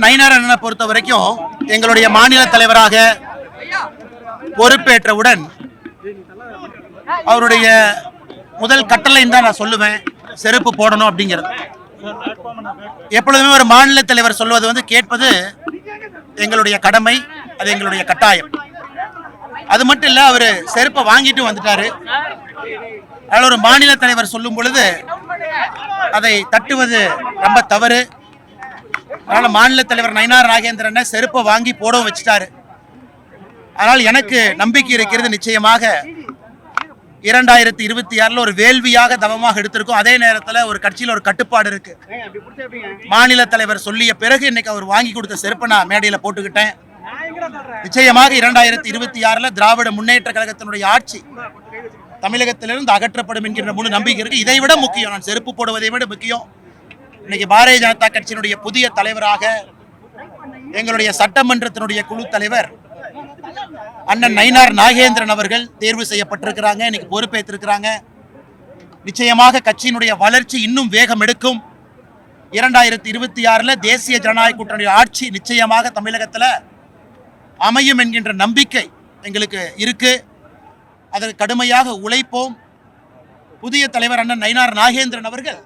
நயினார் அண்ணனை பொறுத்த வரைக்கும் எங்களுடைய மாநில தலைவராக பொறுப்பேற்றவுடன் அவருடைய முதல் கட்டளைன்னு தான் நான் சொல்லுவேன், செருப்பு போடணும் அப்படிங்கிறது. எப்பொழுதுமே ஒரு மாநில தலைவர் சொல்வது கேட்பது எங்களுடைய கடமை, அது எங்களுடைய கட்டாயம். அது மட்டும் இல்ல, அவர் செருப்பை வாங்கிட்டு வந்துட்டாரு. அதனால ஒரு மாநில தலைவர் சொல்லும் பொழுது அதை தட்டுவது ரொம்ப தவறு. அதனால மாநில தலைவர் நயினார் நாகேந்திரனை செருப்பை வாங்கி போடவும் வச்சுட்டாரு. ஆனால் எனக்கு நம்பிக்கை இருக்கிறது, நிச்சயமாக 2026 ஒரு வேள்வியாக தவமாக எடுத்திருக்கும். அதே நேரத்தில் ஒரு கட்சியில் ஒரு கட்டுப்பாடு இருக்கு. மாநில தலைவர் சொல்லிய பிறகு இன்னைக்கு அவர் வாங்கி கொடுத்த செருப்பை நான் மேடையில் போட்டுக்கிட்டேன். நிச்சயமாக 2026 திராவிட முன்னேற்ற கழகத்தினுடைய ஆட்சி தமிழகத்திலிருந்து அகற்றப்படும் என்கின்ற முழு நம்பிக்கை இருக்கு. இதை விட முக்கியம், நான் செருப்பு போடுவதை விட முக்கியம், இன்னைக்கு பாரதிய ஜனதா கட்சியினுடைய புதிய தலைவராக எங்களுடைய சட்டமன்றத்தினுடைய குழு தலைவர் அண்ணன் நயினார் நாகேந்திரன் அவர்கள் தேர்வு செய்யப்பட்டிருக்கிறாங்க, இன்னைக்கு பொறுப்பேற்றிருக்கிறாங்க. நிச்சயமாக கட்சியினுடைய வளர்ச்சி இன்னும் வேகம் எடுக்கும். 2026 தேசிய ஜனநாயக கூட்டணி ஆட்சி நிச்சயமாக தமிழகத்தில் அமையும் என்கின்ற நம்பிக்கை எங்களுக்கு இருக்கு. அதற்கு கடுமையாக உழைப்போம். புதிய தலைவர் அண்ணன் நயினார் நாகேந்திரன் அவர்கள்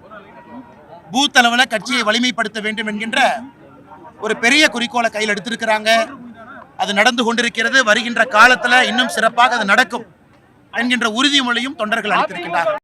பூத் அளவில் கட்சியை வலிமைப்படுத்த வேண்டும் என்கின்ற ஒரு பெரிய குறிக்கோளை கையில் எடுத்திருக்கிறாங்க. அது நடந்து கொண்டிருக்கிறது. வருகின்ற காலத்தில் இன்னும் சிறப்பாக அது நடக்கும் என்கின்ற உறுதிமொழியும் தொண்டர்கள் அளித்திருக்கிறார்கள்.